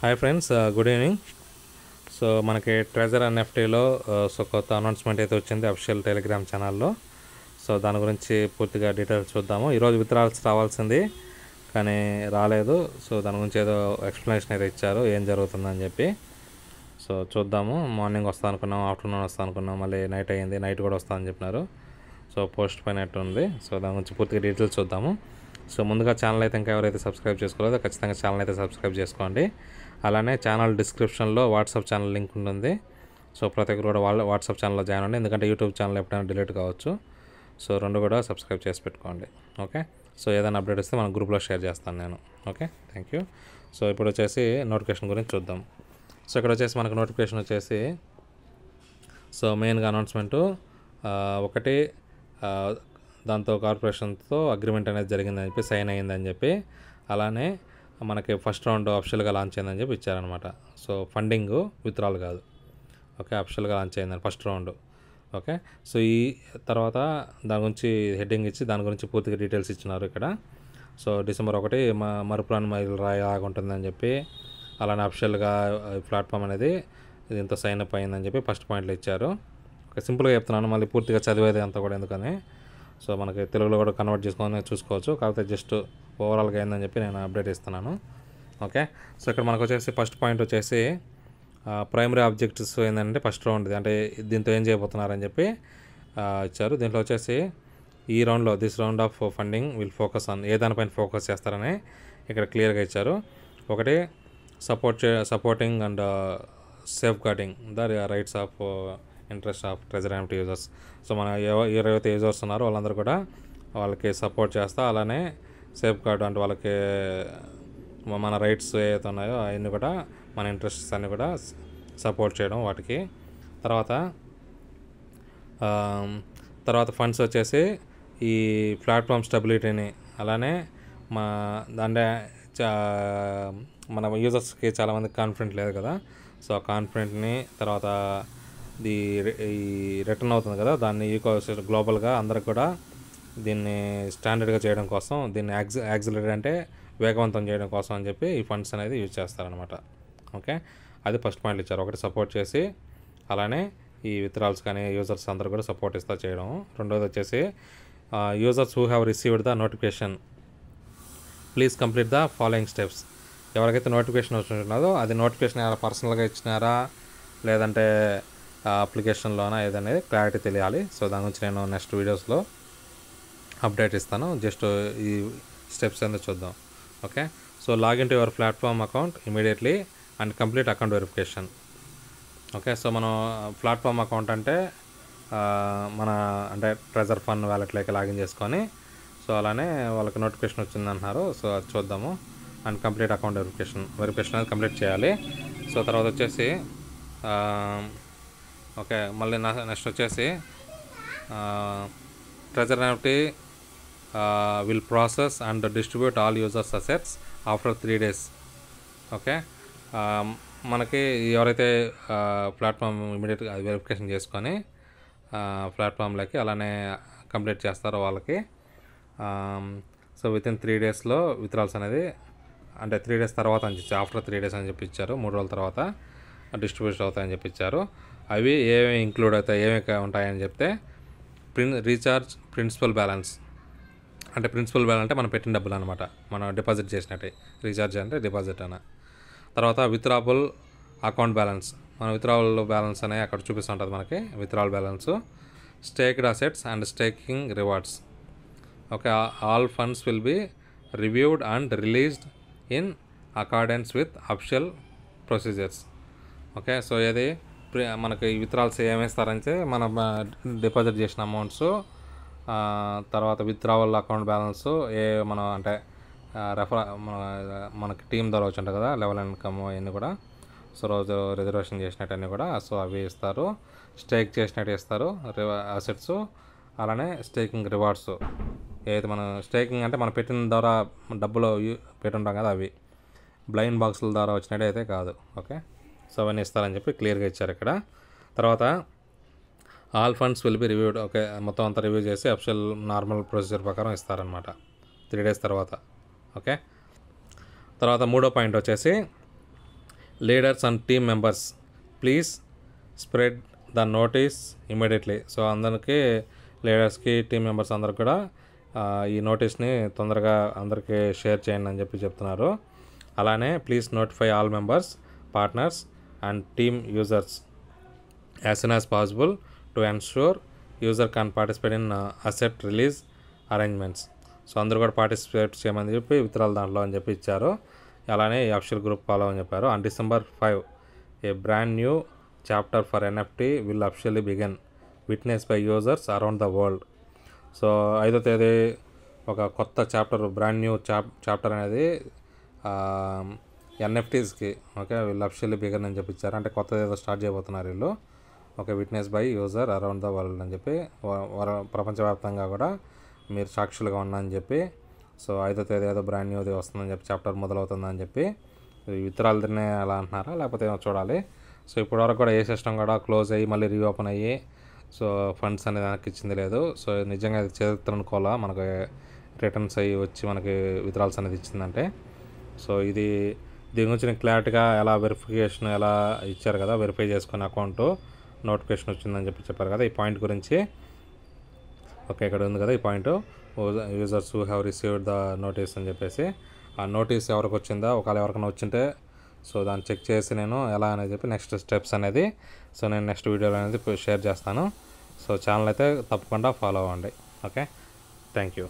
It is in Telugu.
Hi friends, good evening. So మనకి ట్రెజర్ ఎన్ఎఫ్టీలో సో కొత్త అనౌన్స్మెంట్ అయితే వచ్చింది అఫీషియల్ టెలిగ్రామ్ ఛానల్లో. సో దాని గురించి పూర్తిగా డీటెయిల్స్ చూద్దాము. ఈరోజు విత్డ్రాల్స్ రావాల్సింది కానీ రాలేదు. సో దాని గురించి ఏదో ఎక్స్ప్లెనేషన్ అయితే ఇచ్చారు ఏం జరుగుతుందని చెప్పి. సో చూద్దాము. మార్నింగ్ వస్తా అనుకున్నాం, ఆఫ్టర్నూన్ వస్తా అనుకున్నాం, మళ్ళీ నైట్ అయ్యింది, నైట్ కూడా వస్తా అని చెప్పినారు. సో పోస్ట్ పోయినట్టు ఉంది. సో దాని గురించి పూర్తిగా డీటెయిల్స్ చూద్దాము. సో ముందుగా ఛానల్ అయితే ఇంకా ఎవరైతే సబ్స్క్రైబ్ చేసుకోలేదో ఖచ్చితంగా ఛానల్ అయితే సబ్స్క్రైబ్ చేసుకోండి. అలానే ఛానల్ డిస్క్రిప్షన్లో వాట్సాప్ ఛానల్ లింక్ ఉంటుంది. సో ప్రతి ఒక్కరు కూడా వాట్సాప్ ఛానల్లో జాయిన్ అవ్వండి, ఎందుకంటే యూట్యూబ్ ఛానల్ ఎప్పుడైనా డిలీట్ కావచ్చు. సో రెండు కూడా సబ్స్క్రైబ్ చేసి పెట్టుకోండి. ఓకే. సో ఏదైనా అప్డేట్ వస్తే మన గ్రూప్లో షేర్ చేస్తాను నేను. Okay, thank you. సో ఇప్పుడు వచ్చేసి నోటిఫికేషన్ గురించి చూద్దాం. సో ఇక్కడ వచ్చేసి మనకు నోటిఫికేషన్ వచ్చేసి సో మెయిన్గా అనౌన్స్మెంటు ఒకటి, దాంతో కార్పొరేషన్తో అగ్రిమెంట్ అనేది జరిగిందని చెప్పి, సైన్ అయ్యిందని చెప్పి, అలానే మనకి ఫస్ట్ రౌండ్ అఫిషియల్గా లాంచ్ అయిందని చెప్పి ఇచ్చారనమాట. సో ఫండింగ్ విత్డ్రాల్ కాదు. ఓకే, అఫిషియల్గా లాంచ్ అయిందని ఫస్ట్ రౌండ్. ఓకే. సో ఈ తర్వాత దాని గురించి హెడ్డింగ్ ఇచ్చి దాని గురించి పూర్తిగా డీటెయిల్స్ ఇచ్చినారు ఇక్కడ. సో December 1 మరుపురాని మైలు రాయిలాగా ఉంటుందని చెప్పి, అలానే అఫిషియల్గా ప్లాట్ఫామ్ అనేది దీంతో సైన్ అప్ అయిందని చెప్పి ఫస్ట్ పాయింట్లో ఇచ్చారు. ఓకే, సింపుల్గా చెప్తున్నాను, మళ్ళీ పూర్తిగా చదివేది అంతా కూడా ఎందుకని. సో మనకి తెలుగులో కూడా కన్వర్ట్ చేసుకొని చూసుకోవచ్చు, కాకపోతే జస్ట్ ఓవరాల్గా అయిందని చెప్పి నేను అప్డేట్ ఇస్తున్నాను. ఓకే. సో ఇక్కడ మనకు వచ్చేసి ఫస్ట్ పాయింట్ వచ్చేసి ప్రైమరీ ఆబ్జెక్టివ్స్ ఏంటంటే ఫస్ట్ రౌండ్, అంటే దీంతో ఏం చేయబోతున్నారని చెప్పి ఇచ్చారు. దీంట్లో వచ్చేసి ఈ రౌండ్లో this round of funding will focus on, ఏ దానిపైన ఫోకస్ చేస్తారని ఇక్కడ క్లియర్గా ఇచ్చారు. ఒకటి, supporting and safeguarding the rights of interest of treasure NFT users. So మన ఎవరైతే యూజర్స్ ఉన్నారో వాళ్ళందరూ కూడా వాళ్ళకి సపోర్ట్ చేస్తా, అలానే సేఫ్ గార్డ్ అంటే వాళ్ళకి మన రైట్స్ ఏవైతే ఉన్నాయో అవన్నీ కూడా, మన ఇంట్రెస్ట్స్ అన్నీ కూడా సపోర్ట్ చేయడం వాటికి. తర్వాత ఫండ్స్ వచ్చేసి ఈ ప్లాట్ఫామ్ స్టెబిలిటీని, అలానే దాంట్లో మన యూజర్స్కి చాలామంది కాన్ఫిడెంట్ లేదు కదా. సో ఆ కాన్ఫిడెంట్ని, తర్వాత ఈ రిటర్న్ అవుతుంది కదా, దాన్ని గ్లోబల్గా అందరికి కూడా దీన్ని స్టాండర్డ్గా చేయడం కోసం, దీన్ని యాక్సిలరేట్ అంటే వేగవంతం చేయడం కోసం అని చెప్పి ఈ ఫండ్స్ అనేది యూజ్ చేస్తారనమాట. ఓకే, అది ఫస్ట్ పాయింట్ ఇచ్చారు. ఒకటి సపోర్ట్ చేసి, అలానే ఈ విత్డ్రాల్స్ కానీ యూజర్స్ అందరూ కూడా సపోర్ట్ ఇస్తా చేయడం. రెండోది వచ్చేసి users who have received the notification please complete the following steps. ఎవరికైతే నోటిఫికేషన్ వచ్చినదో అది నోటిఫికేషన్ ఎలా పర్సనల్గా ఇచ్చినారా లేదంటే అప్లికేషన్లోనా ఏదనేది క్లారిటీ తెలియాలి. సో దాని గురించి నేను నెక్స్ట్ వీడియోస్లో అప్డేట్ ఇస్తాను. జస్ట్ ఈ స్టెప్స్ ఏందో చూద్దాం. Okay. So login to your platform account immediately and complete account verification. Okay. So మనం ప్లాట్ఫామ్ అకౌంట్ అంటే అంటే ట్రెజర్ ఫండ్ వ్యాలెట్లోకి లాగిన్ చేసుకొని, సో అలానే వాళ్ళకి నోటిఫికేషన్ వచ్చిందంటున్నారు. సో అది చూద్దాము. అండ్ కంప్లీట్ అకౌంట్ వెరిఫికేషన్ అనేది కంప్లీట్ చేయాలి. సో తర్వాత వచ్చేసి ఓకే, మళ్ళీ నెక్స్ట్ వచ్చేసి treasure NFT will process and distribute all users assets after 3 days. Okay. మనకి ఎవరైతే ప్లాట్ఫామ్ ఇమీడియట్గా వెరిఫికేషన్ చేసుకొని ప్లాట్ఫామ్లోకి అలానే కంప్లీట్ చేస్తారో వాళ్ళకి సో వితిన్ 3 daysలో విత్డ్రాల్స్ అనేది, అంటే 3 days తర్వాత అని చెప్పి, ఆఫ్టర్ 3 days అని చెప్పి ఇచ్చారు, 3 రోజుల తర్వాత డిస్ట్రిబ్యూషన్ అవుతాయని చెప్పి ఇచ్చారు. అవి ఏమేమి ఇంక్లూడ్ అవుతాయి, ఏమేమి ఉంటాయని చెప్తే, రీఛార్జ్ ప్రిన్సిపల్ బ్యాలెన్స్, అంటే ప్రిన్సిపల్ బ్యాలెన్స్ అంటే మనం పెట్టిన డబ్బులు అనమాట, మనం డిపాజిట్ చేసినట్టే. రీఛార్జ్ అంటే డిపాజిట్ అన్న. తర్వాత విత్డ్రాబుల్ అకౌంట్ బ్యాలెన్స్, మన విత్డ్రావల్ బ్యాలెన్స్ అనేది అక్కడ చూపిస్తుంటుంది మనకి, withdrawal balance. Staked assets and staking rewards. Okay, all funds will be reviewed and released in accordance with official procedures. Okay. So ఇది మనకి విత్డ్రాల్స్ ఏమేస్తారంటే మనం డిపాజిట్ చేసిన అమౌంట్స్, తర్వాత విత్డ్రావల్ అకౌంట్ బ్యాలెన్స్, మనం అంటే మనకి టీం ద్వారా వచ్చి ఉంటుంది కదా, లెవెల్ ఇన్కమ్ అవన్నీ కూడా. సో రోజు రిజర్వేషన్ చేసినట్టు అన్నీ కూడా, సో అవి ఇస్తారు. స్టేక్ చేసినట్టు ఇస్తారు అసెట్స్, అలానే స్టేకింగ్ రివార్డ్స్. ఏదైతే మనం స్టేకింగ్ అంటే మనం పెట్టిన ద్వారా డబ్బులు పెట్టుంటాం కదా, అవి బ్లైండ్ బాక్సుల ద్వారా వచ్చినట్టు అయితే కాదు. ఓకే. సో అవన్నీ ఇస్తారని చెప్పి క్లియర్గా ఇచ్చారు ఇక్కడ. తర్వాత all funds will be reviewed. Okay, మొత్తం అంతా రివ్యూ చేసి అఫిషియల్ నార్మల్ ప్రొసీజర్ ప్రకారం ఇస్తారనమాట 3 days తర్వాత. ఓకే. తర్వాత మూడో పాయింట్ వచ్చేసి leaders and team members please spread the notice immediately. So అందరికీ లీడర్స్కి టీమ్ మెంబర్స్ అందరికి కూడా ఈ నోటీస్ని తొందరగా అందరికీ షేర్ చేయండి అని చెప్పి చెప్తున్నారు. అలానే please notify all members, partners and team users as soon as possible to ensure user can participate in asset release arrangements. So అందరూ కూడా పార్టిసిపేట్ చేయమని చెప్పి విత్డ్రాల్ దాంట్లో అని చెప్పి ఇచ్చారు. అలానే ఈ అఫీషియల్ గ్రూప్ ఫాలో అని చెప్పారు. On December 5 A brand new chapter for NFT will officially begin witness by users around the world. So 5వ తేదీ ఒక కొత్త చాప్టర్, బ్రాండ్ న్యూ చాప్టర్ అనేది NFTస్కి వీళ్ళు అఫీషియల్లీ బిగిన్ అని చెప్పి ఇచ్చారు. అంటే కొత్తది ఏదో స్టార్ట్ చేయబోతున్నారు వీళ్ళు. Witness by user around the world అని చెప్పి ప్రపంచవ్యాప్తంగా కూడా మీరు సాక్షులుగా ఉన్నారని చెప్పి. సో 5వ తేదీ ఏదో బ్రాండ్ న్యూది వస్తుందని చెప్పి, చాప్టర్ మొదలవుతుందని చెప్పి విత్డ్రాల్నే అలా అంటున్నారా లేకపోతే ఏమో చూడాలి. సో ఇప్పటివరకు కూడా ఏ సిస్టమ్ కూడా క్లోజ్ అయ్యి మళ్ళీ రీఓపెన్ అయ్యి సో ఫండ్స్ అనేది వెనక్కి ఇచ్చింది లేదు. సో నిజంగా ఇది చరిత్ర అనుకోవాలా, మనకి రిటర్న్స్ అయ్యి వచ్చి మనకి విత్డ్రాల్స్ అనేది ఇచ్చిందంటే. సో దీని గురించి నేను క్లారిటీగా ఎలా వెరిఫికేషన్ ఎలా ఇచ్చారు కదా, వెరిఫై చేసుకుని అకౌంట్ నోటిఫికేషన్ వచ్చిందని చెప్పి చెప్పారు కదా, ఈ పాయింట్ గురించి. ఇక్కడ ఉంది కదా ఈ point, users who have received the notice అని చెప్పేసి. ఆ నోటీస్ ఎవరికి వచ్చిందా, ఒకవేళ ఎవరికైనా వచ్చింటే సో దాన్ని చెక్ చేసి నేను ఎలా అనేది చెప్పి నెక్స్ట్ స్టెప్స్ అనేది సో నేను నెక్స్ట్ వీడియోలో అనేది షేర్ చేస్తాను. సో ఛానల్ అయితే తప్పకుండా ఫాలో అవ్వండి. Okay, thank you.